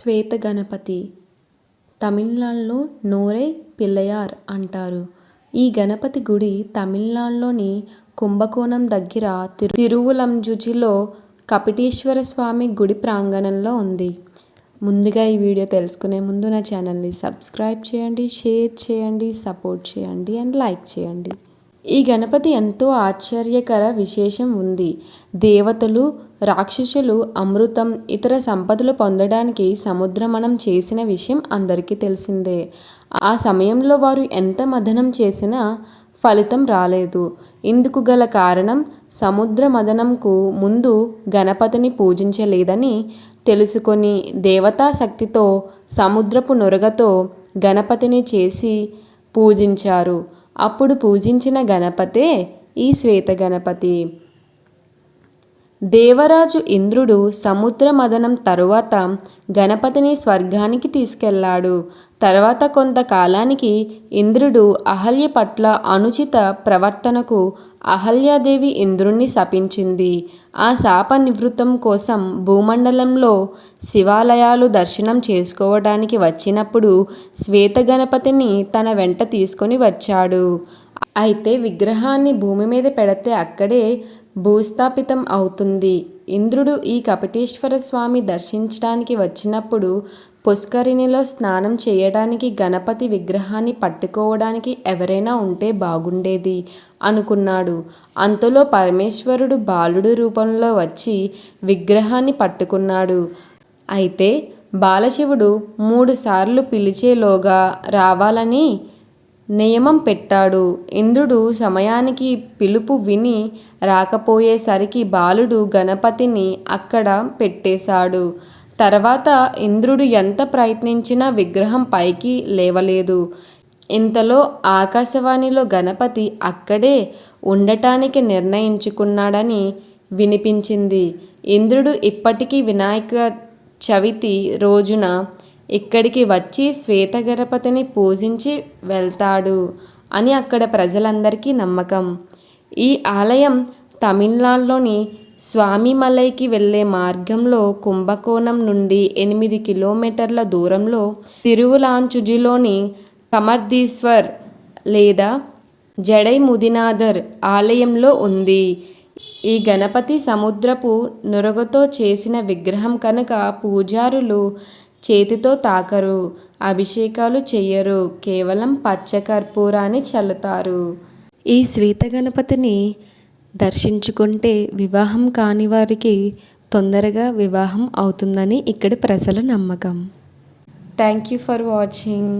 శ్వేత గణపతి తమిళనాడులో నోరై పిల్లయార్ అంటారు. ఈ గణపతి గుడి తమిళనాడులోని కుంభకోణం దగ్గర తిరువులంజుజిలో కపిటీశ్వర స్వామి గుడి ప్రాంగణంలో ఉంది. ముందుగా ఈ వీడియో తెలుసుకునే ముందు నా ఛానల్ని సబ్స్క్రైబ్ చేయండి, షేర్ చేయండి, సపోర్ట్ చేయండి అండ్ లైక్ చేయండి. ఈ గణపతి ఎంతో ఆశ్చర్యకర విశేషం ఉంది. దేవతలు, రాక్షసులు అమృతం, ఇతర సంపదలు పొందడానికి సముద్రమథనం చేసిన విషయం అందరికీ తెలిసిందే. ఆ సమయంలో వారు ఎంత మథనం చేసినా ఫలితం రాలేదు. ఇందుకు గల కారణం సముద్ర మథనంకు ముందు గణపతిని పూజించలేదని తెలుసుకొని దేవతా శక్తితో సముద్రపు నురగతో గణపతిని చేసి పూజించారు. అప్పుడు పూజించిన గణపతే ఈ శ్వేత గణపతి. దేవరాజు ఇంద్రుడు సముద్ర మథనం తరువాత గణపతిని స్వర్గానికి తీసుకెళ్లాడు. తర్వాత కొంతకాలానికి ఇంద్రుడు అహల్య పట్ల అనుచిత ప్రవర్తనకు అహల్యాదేవి ఇంద్రుణ్ణి శపించింది. ఆ శాప నివృత్తం కోసం భూమండలంలో శివాలయాలు దర్శనం చేసుకోవడానికి వచ్చినప్పుడు శ్వేత గణపతిని తన వెంట తీసుకొని వచ్చాడు. అయితే విగ్రహాన్ని భూమి మీద పెడితే అక్కడే భూస్థాపితం అవుతుంది. ఇంద్రుడు ఈ కపిటీశ్వర స్వామి దర్శించడానికి వచ్చినప్పుడు పుష్కరిణిలో స్నానం చేయడానికి గణపతి విగ్రహాన్ని పట్టుకోవడానికి ఎవరైనా ఉంటే బాగుండేది అనుకున్నాడు. అంతలో పరమేశ్వరుడు బాలుడు రూపంలో వచ్చి విగ్రహాన్ని పట్టుకున్నాడు. అయితే బాలశివుడు 3 సార్లు పిలిచేలోగా రావాలని నియమం పెట్టాడు. ఇంద్రుడు సమయానికి పిలుపు విని రాకపోయేసరికి బాలుడు గణపతిని అక్కడ పెట్టేశాడు. తర్వాత ఇంద్రుడు ఎంత ప్రయత్నించినా విగ్రహం పైకి లేవలేదు. ఇంతలో ఆకాశవాణిలో గణపతి అక్కడే ఉండటానికి నిర్ణయించుకున్నాడని వినిపించింది. ఇంద్రుడు ఇప్పటికీ వినాయక చవితి రోజున ఇక్కడికి వచ్చి శ్వేత గణపతిని పూజించి వెళ్తాడు అని అక్కడ ప్రజలందరికీ నమ్మకం. ఈ ఆలయం తమిళనాడులోని స్వామిమలైకి వెళ్ళే మార్గంలో కుంభకోణం నుండి 8 కిలోమీటర్ల దూరంలో తిరువులాంచుజిలోని కమర్దీశ్వర్ లేదా జడైముదినాథర్ ఆలయంలో ఉంది. ఈ గణపతి సముద్రపు నురగతో చేసిన విగ్రహం కనుక పూజారులు చేతితో తాకరు, అభిషేకాలు చెయ్యరు, కేవలం పచ్చకర్పూరాన్ని చల్లుతారు. ఈ శ్వేత గణపతిని దర్శించుకుంటే వివాహం కాని వారికి తొందరగా వివాహం అవుతుందని ఇక్కడి ప్రజల నమ్మకం. Thank you for watching.